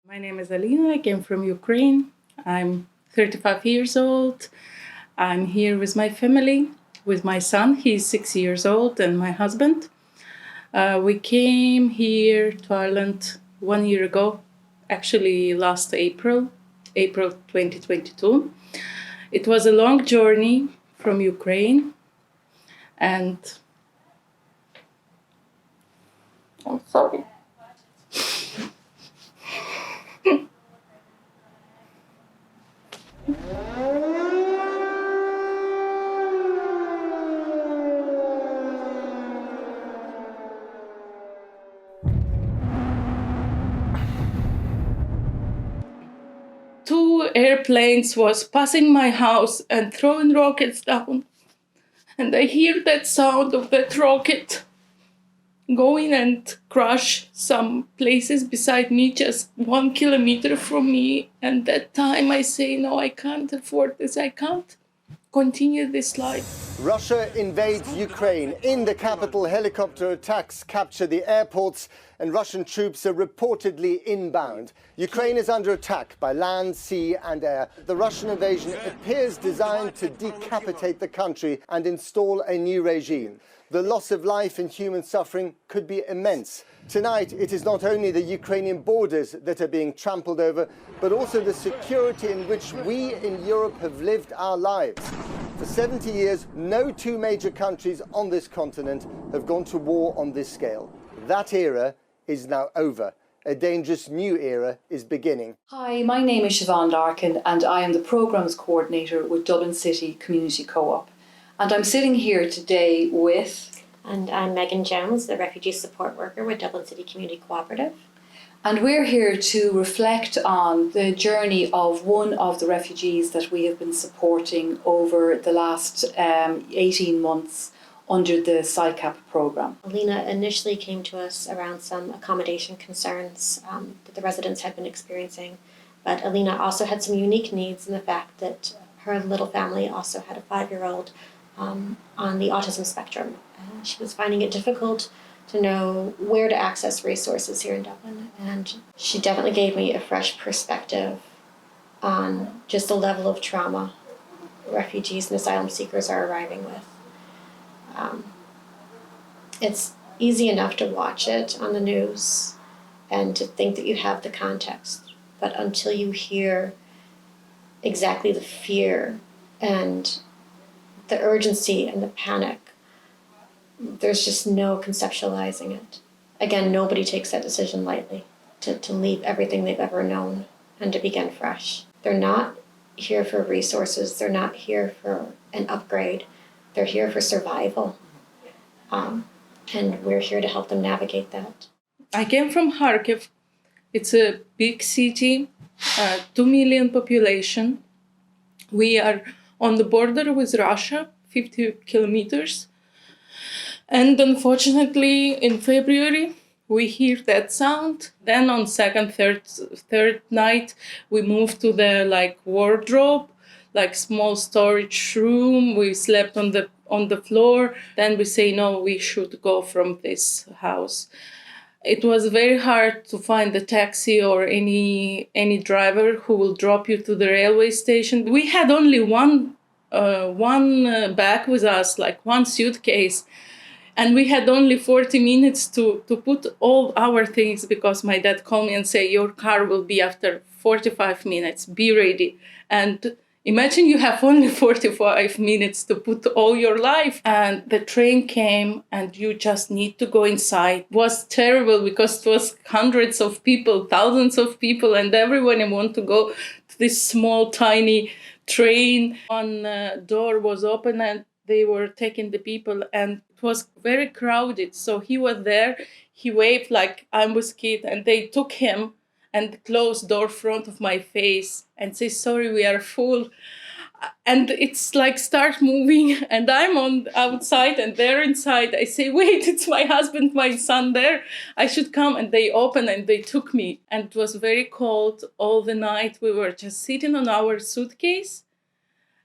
My name is Alina. I came from Ukraine. I'm 35 years old. I'm here with my family, with my son. He's 6 years old, and my husband. We came here to Ireland 1 year ago, actually last April 2022. It was a long journey from Ukraine, and I'm sorry. Two airplanes was passing my house and throwing rockets down. And I hear that sound of that rocket going and crush some places beside me, just 1 kilometer from me. And that time I say, no, I can't afford this. I can't continue this life. Russia invades Ukraine. In the capital, helicopter attacks capture the airports, and Russian troops are reportedly inbound. Ukraine is under attack by land, sea and air. The Russian invasion appears designed to decapitate the country and install a new regime. The loss of life and human suffering could be immense. Tonight, it is not only the Ukrainian borders that are being trampled over, but also the security in which we in Europe have lived our lives. For 70 years, no two major countries on this continent have gone to war on this scale. That era is now over. A dangerous new era is beginning. Hi, my name is Siobhan Larkin and I am the Programmes Coordinator with Dublin City Community Co-op. And I'm sitting here today with... And I'm Megan Jones, the Refugee Support Worker with Dublin City Community Cooperative. And we're here to reflect on the journey of one of the refugees that we have been supporting over the last 18 months under the SICAP programme. Alina initially came to us around some accommodation concerns that the residents had been experiencing, but Alina also had some unique needs in the fact that her little family also had a 5-year-old on the autism spectrum. She was finding it difficult to know where to access resources here in Dublin, and she definitely gave me a fresh perspective on just the level of trauma refugees and asylum seekers are arriving with. It's easy enough to watch it on the news and to think that you have the context, but until you hear exactly the fear and the urgency and the panic, there's just no conceptualizing it. Again, nobody takes that decision lightly, to leave everything they've ever known and to begin fresh. They're not here for resources, they're not here for an upgrade, they're here for survival. And we're here to help them navigate that. I came from Kharkiv. It's a big city, 2 million population. We are on the border with Russia, 50 kilometers. And unfortunately, in February, we hear that sound. Then on second, third night, we moved to the wardrobe, small storage room. We slept on the floor. Then we say, no, we should go from this house. It was very hard to find a taxi or any driver who will drop you to the railway station. We had only one bag with us, one suitcase. And we had only 40 minutes to put all our things, because my dad called me and said, your car will be after 45 minutes, be ready. And imagine you have only 45 minutes to put all your life. And the train came and you just need to go inside. It was terrible because it was hundreds of people, thousands of people, and everyone wanted to go to this small, tiny train. One door was open and they were taking the people, and it was very crowded. So he was there, he waved like I'm with kid, and they took him and closed door front of my face and say, sorry, we are full. And it's start moving, and I'm on outside and they're inside. I say, wait, it's my husband, my son there. I should come. And they opened and they took me. And it was very cold all the night. We were just sitting on our suitcase.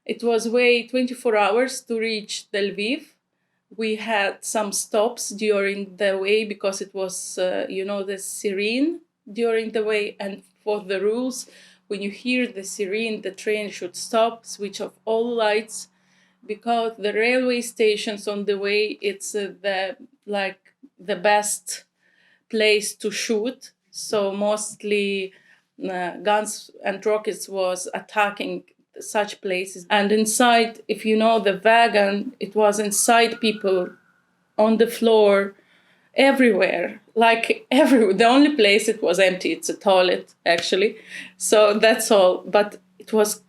It was way 24 hours to reach Lviv. We had some stops during the way because it was, the siren during the way. And for the rules. When you hear the siren, the train should stop, switch off all lights, because the railway stations on the way, it's the best place to shoot. So mostly guns and rockets was attacking such places. And inside, if you know the wagon, it was inside people on the floor, everywhere, the only place it was empty, it's a toilet actually. So that's all. But it was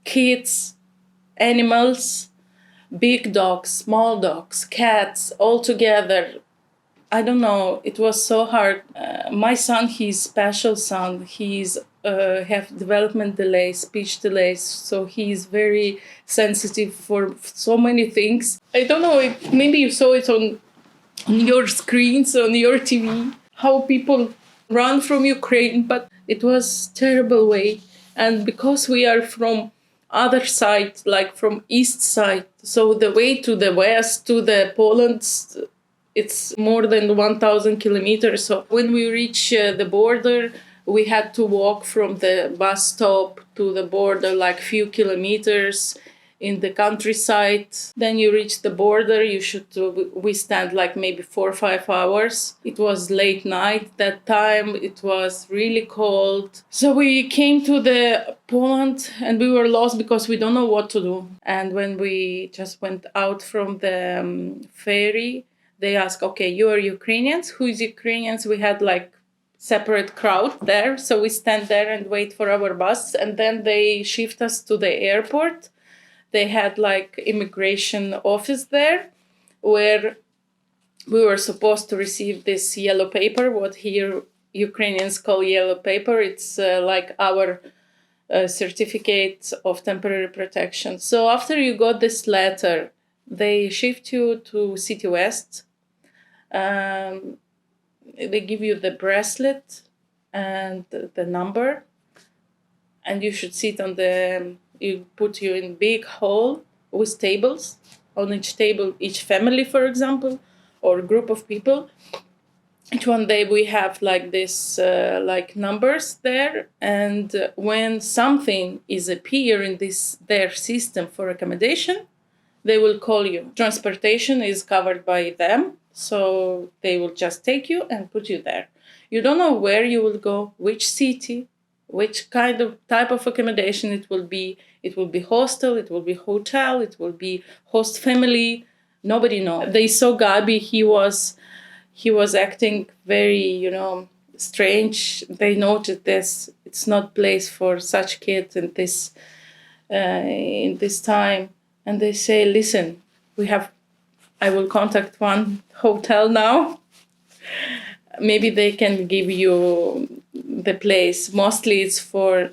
kids, animals, big dogs, small dogs, cats, all together. I don't know, it was so hard. My son, he's special son. He's have development delays, speech delays, so he's very sensitive for so many things. I don't know, maybe you saw it on your screens, on your TV, how people run from Ukraine, but it was terrible way. And because we are from other side, like from east side, so the way to the west, to the Poland, it's more than 1,000 kilometers. So when we reach the border, we had to walk from the bus stop to the border, like few kilometers in the countryside. Then you reach the border, we stand like maybe 4 or 5 hours. It was late night that time, it was really cold. So we came to the Poland and we were lost because we don't know what to do. And when we just went out from the ferry, they asked, okay, you are Ukrainians? Who is Ukrainians? We had like separate crowd there. So we stand there and wait for our bus. And then they shift us to the airport. They had like immigration office there where we were supposed to receive this yellow paper, what here Ukrainians call yellow paper. It's like our certificate of temporary protection. So after you got this letter, they shift you to City West. They give you the bracelet and the number, and you should sit on you put you in big hall with tables. On each table, each family, for example, or group of people. Each one day we have like this, like numbers there, and when something is appear in their system for accommodation, they will call you. Transportation is covered by them, so they will just take you and put you there. You don't know where you will go, which city, which kind of type of accommodation it will be. It will be hostel, it will be hotel, it will be host family. Nobody knows. They saw Gabi, he was acting very, strange. They noted this. It's not place for such kids in this time. And they say, listen, I will contact one hotel now. Maybe they can give you the place. Mostly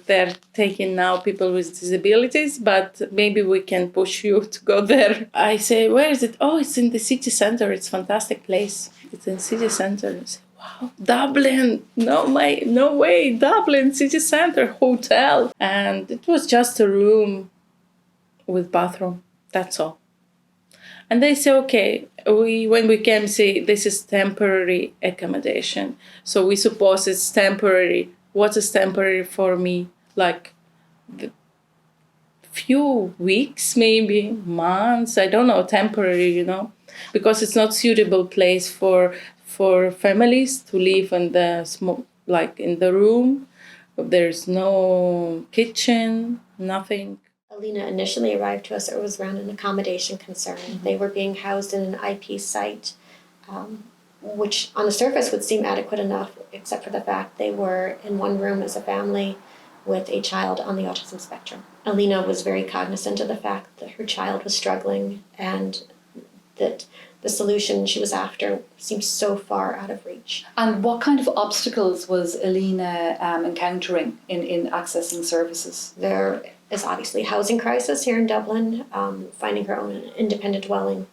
they're taking now people with disabilities, but maybe we can push you to go there. I say, where is it? Oh, it's in the city center. It's a fantastic place. It's in city center. I say, wow, Dublin. No way, Dublin, city center, hotel. And it was just a room with bathroom. That's all. And they say, okay, when we came, say, this is temporary accommodation. So we suppose it's temporary. What is temporary for me? Like few weeks, maybe months, I don't know, temporary, because it's not suitable place for families to live in in the room. There's no kitchen, nothing. Alina initially arrived to us, it was around an accommodation concern. Mm-hmm. They were being housed in an IP site, which on the surface would seem adequate enough, except for the fact they were in one room as a family with a child on the autism spectrum. Alina was very cognizant of the fact that her child was struggling and that the solution she was after seemed so far out of reach. And what kind of obstacles was Alina encountering in accessing services? There is obviously a housing crisis here in Dublin. Finding her own independent dwelling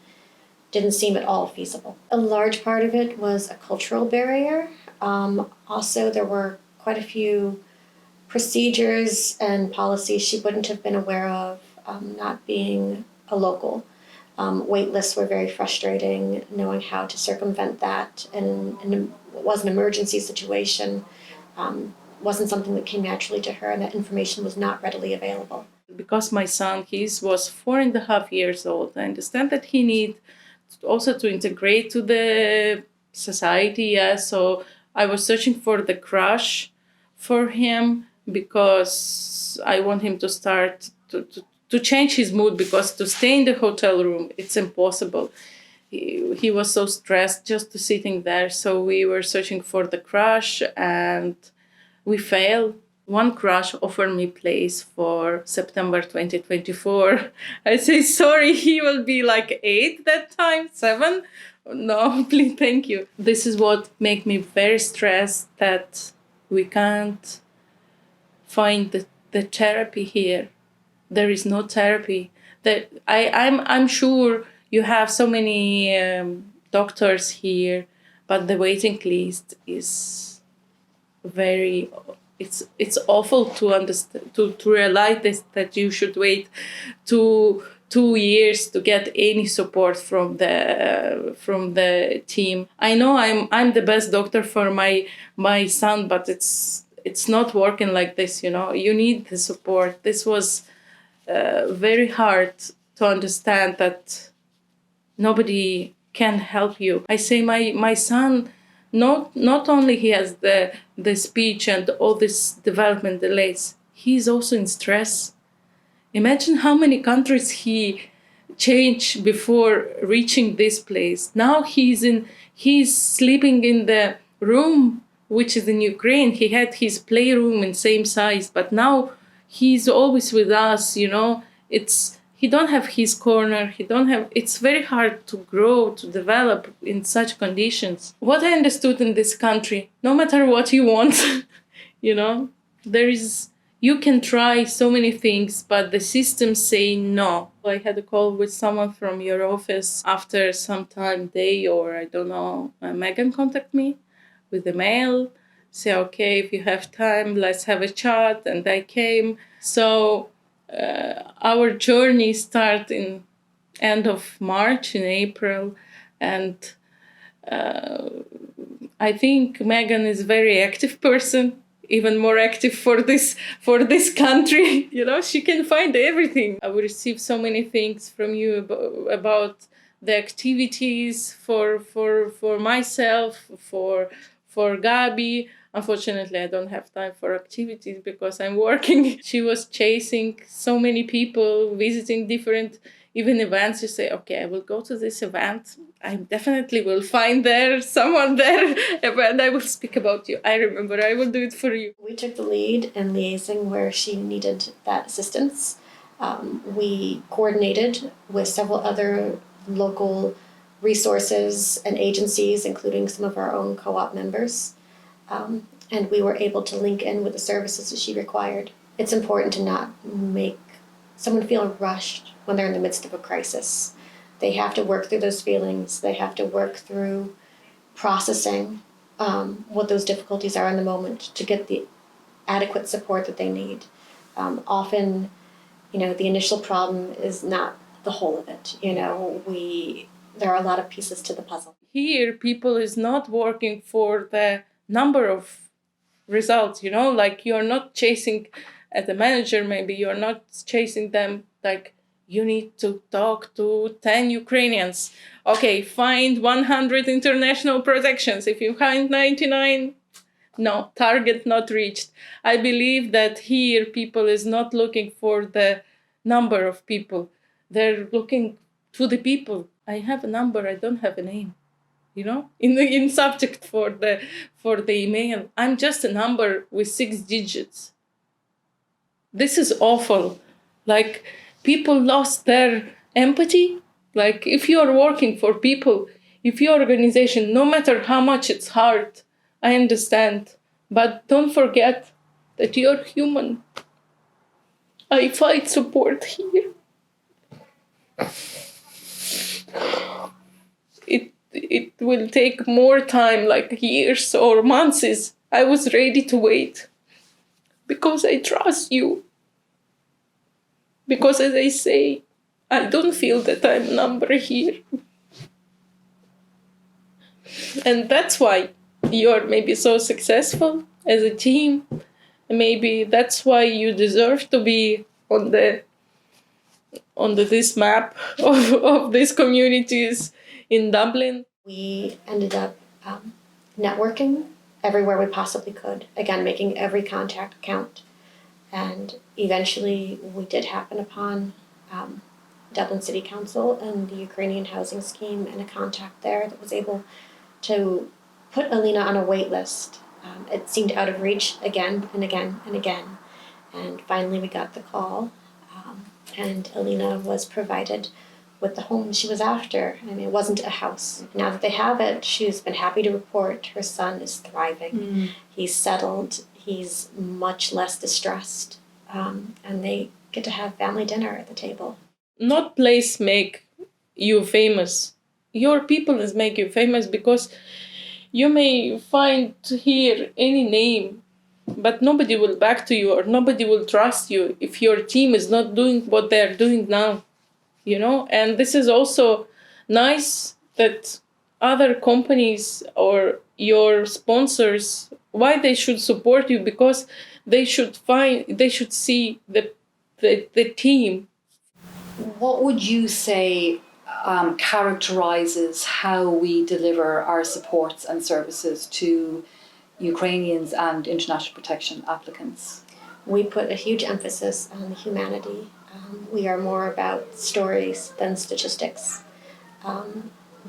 didn't seem at all feasible. A large part of it was a cultural barrier. Also, there were quite a few procedures and policies she wouldn't have been aware of, not being a local. Wait lists were very frustrating, knowing how to circumvent that. And what was an emergency situation, wasn't something that came naturally to her, and that information was not readily available. Because my son, was 4.5 years old, I understand that he needs also to integrate to the society. Yeah, so I was searching for the crush for him because I want him to start to change his mood, because to stay in the hotel room, it's impossible. He was so stressed just to sitting there. So we were searching for the crush and we failed. One crush offered me place for September 2024. I say, sorry, he will be like 8 that time, 7. No, please, thank you. This is what make me very stressed, that we can't find the therapy here. There is no therapy. That I'm sure you have so many doctors here, but the waiting list is very. It's awful to understand, to realize this, that you should wait 2 years to get any support from the team. I know I'm the best doctor for my son, but it's not working like this. You need the support. This was very hard to understand that nobody can help you. I say my son, not only he has the speech and all this development delays, he's also in stress. Imagine how many countries he changed before reaching this place. Now he's sleeping in the room which is in Ukraine. He had his playroom in same size, but now he's always with us. He don't have his corner. It's very hard to grow, to develop in such conditions. What I understood in this country, no matter what you want, you can try so many things, but the system say no. I had a call with someone from your office after some time, day, or I don't know, Megan contacted me with a mail, say, okay, if you have time, let's have a chat. And I came. So our journey started in end of March, in April, and I think Megan is a very active person, even more active for this country. She can find everything. I will receive so many things from you about the activities for myself, for Gabi. Unfortunately, I don't have time for activities because I'm working. She was chasing so many people, visiting different even events. You say, okay, I will go to this event. I definitely will find someone there, and I will speak about you. I remember, I will do it for you. We took the lead in liaising where she needed that assistance. We coordinated with several other local resources and agencies, including some of our own co-op members. And we were able to link in with the services that she required. It's important to not make someone feel rushed when they're in the midst of a crisis. They have to work through those feelings. They have to work through processing what those difficulties are in the moment to get the adequate support that they need. Often, the initial problem is not the whole of it. There are a lot of pieces to the puzzle. Here, people is not working for the number of results, like you're not chasing as a manager, maybe you're not chasing them like you need to talk to 10 Ukrainians. Okay, find 100 international protections. If you find 99, no, target not reached. I believe that here people is not looking for the number of people. They're looking to the people. I have a number, I don't have a name. In subject for the email, I'm just a number with 6 digits. This is awful. Like, people lost their empathy. Like, if you are working for people, if your organization, no matter how much it's hard, I understand, but don't forget that you're human. I find support here. It will take more time, like years or months. I was ready to wait because I trust you. Because, as I say, I don't feel that I'm a number here. And that's why you're maybe so successful as a team. Maybe that's why you deserve to be on this map of these communities in Dublin. We ended up networking everywhere we possibly could, again, making every contact count. And eventually we did happen upon Dublin City Council and the Ukrainian housing scheme and a contact there that was able to put Alina on a wait list. It seemed out of reach again and again and again. And finally we got the call, and Alina was provided with the home she was after. I mean, it wasn't a house. Now that they have it, she's been happy to report her son is thriving. He's settled, he's much less distressed, and they get to have family dinner at the table. Not place make you famous. Your people is make you famous, because you may find here any name, but nobody will back to you or nobody will trust you if your team is not doing what they're doing now, you know? And this is also nice that other companies or your sponsors, why they should support you, because they should see the team. What would you say characterizes how we deliver our supports and services to Ukrainians and international protection applicants? We put a huge emphasis on the humanity. We are more about stories than statistics.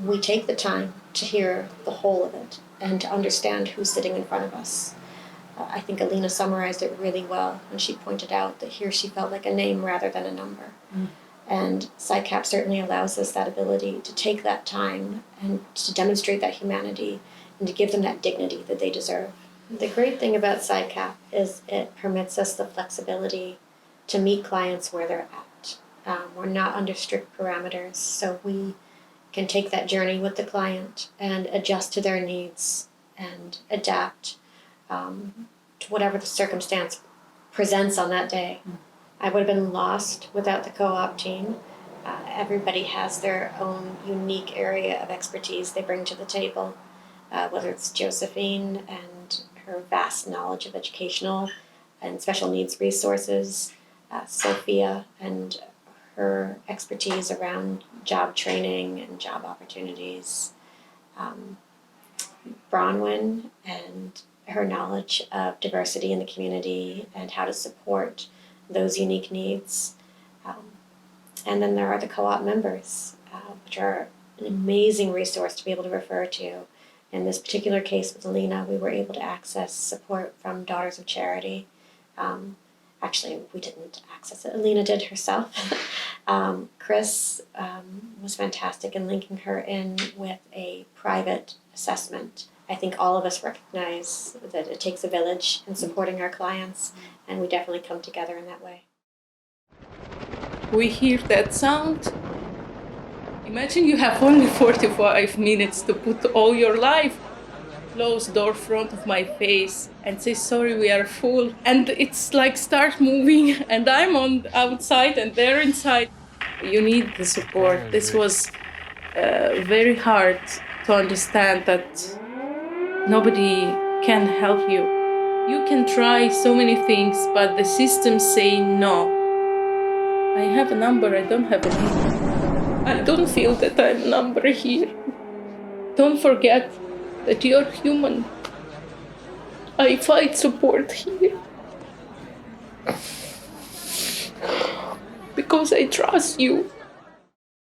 We take the time to hear the whole of it and to understand who's sitting in front of us. I think Alina summarized it really well when she pointed out that here she felt like a name rather than a number. And SICAP certainly allows us that ability to take that time and to demonstrate that humanity and to give them that dignity that they deserve. The great thing about SICAP is it permits us the flexibility to meet clients where they're at. We're not under strict parameters, so we can take that journey with the client and adjust to their needs and adapt to whatever the circumstance presents on that day. I would have been lost without the co-op team. Everybody has their own unique area of expertise they bring to the table, whether it's Josephine and her vast knowledge of educational and special needs resources, Sophia and her expertise around job training and job opportunities, Bronwyn and her knowledge of diversity in the community and how to support those unique needs. And then there are the co-op members, which are an amazing resource to be able to refer to. In this particular case with Alina, we were able to access support from Daughters of Charity. Actually, we didn't access it. Alina did herself. Chris was fantastic in linking her in with a private assessment. I think all of us recognize that it takes a village in supporting our clients, and we definitely come together in that way. We hear that sound. Imagine you have only 45 minutes to put all your life. Close door front of my face and say, sorry, we are full. And it's like start moving and I'm on outside and they're inside. You need the support. This was very hard to understand that nobody can help you. You can try so many things, but the system say no. I have a number, I don't have a name. I don't feel that I'm a number here. Don't forget that you're human. I find support here. Because I trust you.